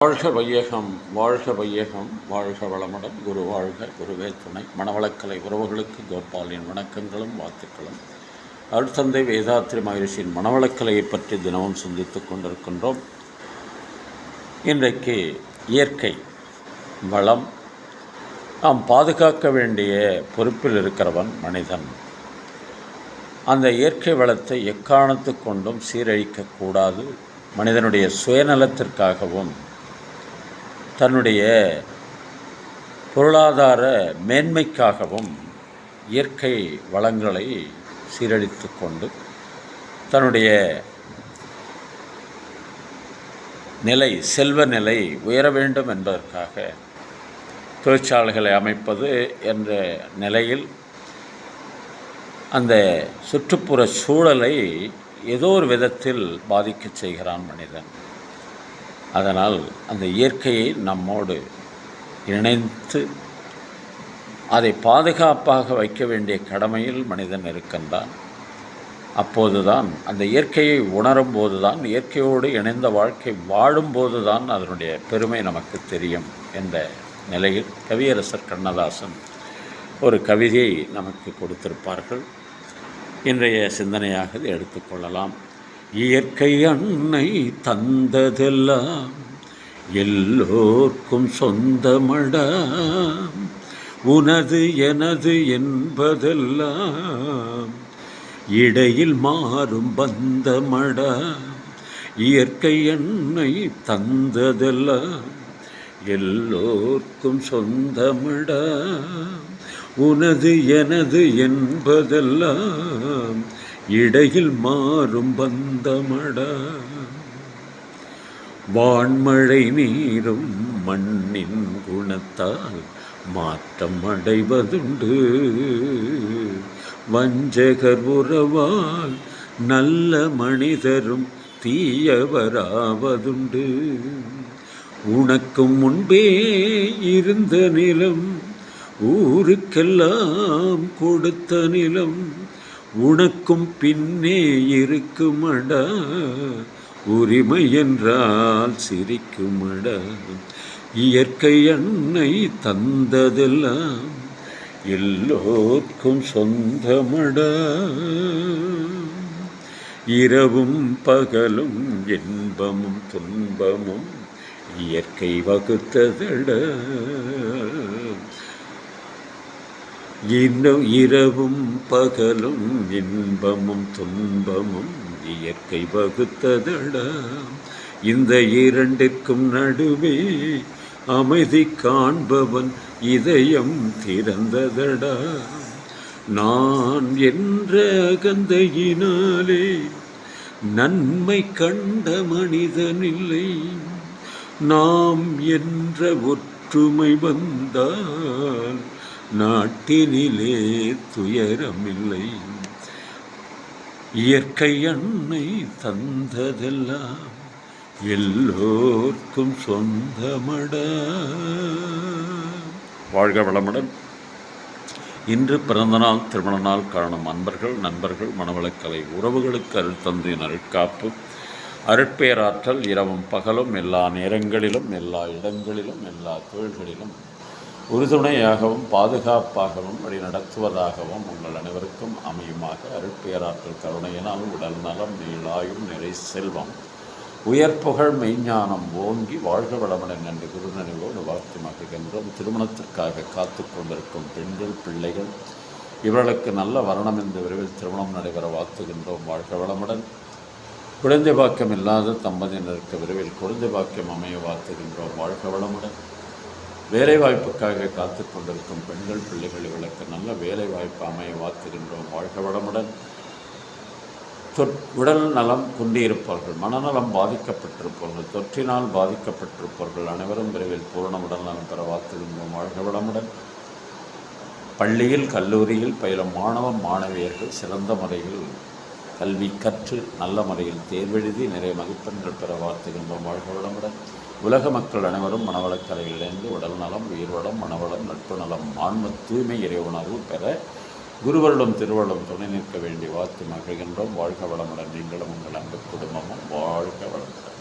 வாழ்க வையகம், வாழ்க வையகம், வாழ்க வளமுடன். குரு வாழ்க, குருவே துணை. மணவளக்கலை உறவுகளுக்கு கோபாலின் வணக்கங்களும் வாழ்த்துக்களும். அருட்தந்தை வேதாத்ரி மகரிஷியின் மணவளக்கலையை பற்றி தினமும் சிந்தித்துக் கொண்டிருக்கின்றோம். இன்றைக்கு இயற்கை வளம் நாம் பாதுகாக்க வேண்டிய பொறுப்பில் இருக்கிறவன் மனிதன். அந்த இயற்கை வளத்தை எக்காரணத்து கொண்டும் சீரழிக்கக்கூடாது. மனிதனுடைய சுயநலத்திற்காகவும் தன்னுடைய பொருளாதார மேன்மைக்காகவும் இயற்கை வளங்களை சீரழித்து கொண்டு தன்னுடைய நிலை, செல்வ நிலை உயர வேண்டும் என்பதற்காக தொழிற்சாலைகளை அமைப்பது என்ற நிலையில் அந்த சுற்றுப்புற சூழலை ஏதோ ஒரு விதத்தில் பாதிக்க செய்கிறான் மனிதன். அதனால் அந்த இயற்கையை நம்மோடு இணைத்து அதை பாதுகாப்பாக வைக்க வேண்டிய கடமையில் மனிதன் இருக்கின்றான். அப்போதுதான் அந்த இயற்கையை உணரும் போதுதான், இயற்கையோடு இணைந்த வாழ்க்கை வாழும்போது தான் அதனுடைய பெருமை நமக்கு தெரியும் என்ற நிலையில் கவியரசர் கண்ணதாசன் ஒரு கவிதையை நமக்கு கொடுத்திருப்பார்கள். இன்றைய சிந்தனையாக இதை எடுத்துக்கொள்ளலாம். இயற்கை அன்னை தந்ததெல்லாம் எல்லோர்க்கும் சொந்தமடா, உனது எனது என்பதெல்லாம் இடையில் மாறும் பந்தமடா. இயற்கை அன்னை தந்ததெல்லாம் எல்லோர்க்கும் சொந்தமடா, உனது எனது என்பதெல்லாம் இடையில் மாறும் பந்தமடா. வான்மழை நீரும் மண்ணின் குணத்தால் மாற்றம் அடைவதுண்டு, வஞ்சகர் உறவால் நல்ல மனிதரும் தீயவராவதுண்டு. உனக்கும் முன்பே இருந்த நிலம், ஊருக்கெல்லாம் கொடுத்த நிலம், உனக்கும் பின்னே இருக்குமடா, உரிமை என்றால் சிரிக்குமடா. இயற்கை அன்னை தந்ததெல்லாம் எல்லோர்க்கும் சொந்தமடா. இரவும் பகலும் இன்பமும் துன்பமும் இயற்கை வகுத்ததடா. இரவும் பகலும் இன்பமும் துன்பமும் இயற்கை வகுத்ததடா. இந்த இரண்டிற்கும் நடுவே அமைதி காண்பவன் இதயம் திறந்ததடா. நான் என்ற அகந்தையினாலே நன்மை கண்ட மனிதனில்லை, நாம் என்ற ஒற்றுமை வந்தால் நாட்டினிலே துயரமில்லை. இயற்கை அன்னை தந்ததெல்லாம் எல்லோர்க்கும் சொந்தமடா. வாழ்க வளமுடன். இன்று பிறந்தநாள், திருமண நாள் காணும் அன்பர்கள், நண்பர்கள், மணவளக்கலை உறவுகளுக்கு அருட்தந்தையின் அருட்காப்பு, அருட்பேராற்றல் இரவும் பகலும் எல்லா நேரங்களிலும் எல்லா இடங்களிலும் எல்லா தொழில்களிலும் உறுதுணையாகவும் பாதுகாப்பாகவும் வழி நடத்துவதாகவும் உங்கள் அனைவருக்கும் அமையுமாக. அருட்பேராற்றல் கருணையினால் உடல் நலம், நீளாயும், நிறை செல்வம், உயர்ப்புகழ், மெய்ஞானம் ஓங்கி வாழ்க வளமுடன் என்று குருநினைவோடு வாழ்த்து மகிழ்கின்றோம். திருமணத்திற்காக காத்து கொண்டிருக்கும் பெண்கள், பிள்ளைகள் இவர்களுக்கு நல்ல வரணம் என்று விரைவில் திருமணம் நடைபெற வாழ்த்துகின்றோம். வாழ்க வளமுடன். குழந்தை பாக்கியம் இல்லாத தம்பதியினருக்கு விரைவில் குழந்தை பாக்கியம் அமைய வாழ்த்துகின்றோம். வாழ்க வளமுடன். வேலைவாய்ப்புக்காக காத்து கொண்டிருக்கும் பெண்கள், பிள்ளைகள் இவர்களுக்கு நல்ல வேலை வாய்ப்பு அமைய வாழ்த்துகின்றோம். வாழ்க வளமுடன். உடல் நலம் குன்றியிருப்பவர்கள், மனநலம் பாதிக்கப்பட்டிருப்பவர்கள், தொற்றினால் பாதிக்கப்பட்டிருப்பவர்கள் அனைவரும் விரைவில் பூரண உடல் நலம் பெற வாழ்த்துகின்றோம். வாழ்க வளமுடன். பள்ளியில், கல்லூரியில் பயிலும் மாணவ மாணவியர்கள் சிறந்த முறையில் கல்வி கற்று நல்ல முறையில் தேர்வெழுதி நிறைய மதிப்பெண்கள் பெற வாழ்த்துகின்றோம். வாழ்க வளமுடன். உலக மக்கள் அனைவரும் மனவளக்கலையில் இணைந்து உடல் நலம், உயிர்வளம், மனவளம், நட்பு நலம், ஆன்ம தூய்மை, இறைவுணர்வு பெற குருவருடம் திருவருடம் துணை நிற்க வேண்டி வாழ்த்து மகிழ்கின்றோம். வாழ்க வளமுடன். நீங்களும் உங்கள் அன்பு குடும்பமும் வாழ்க வளமுடன்.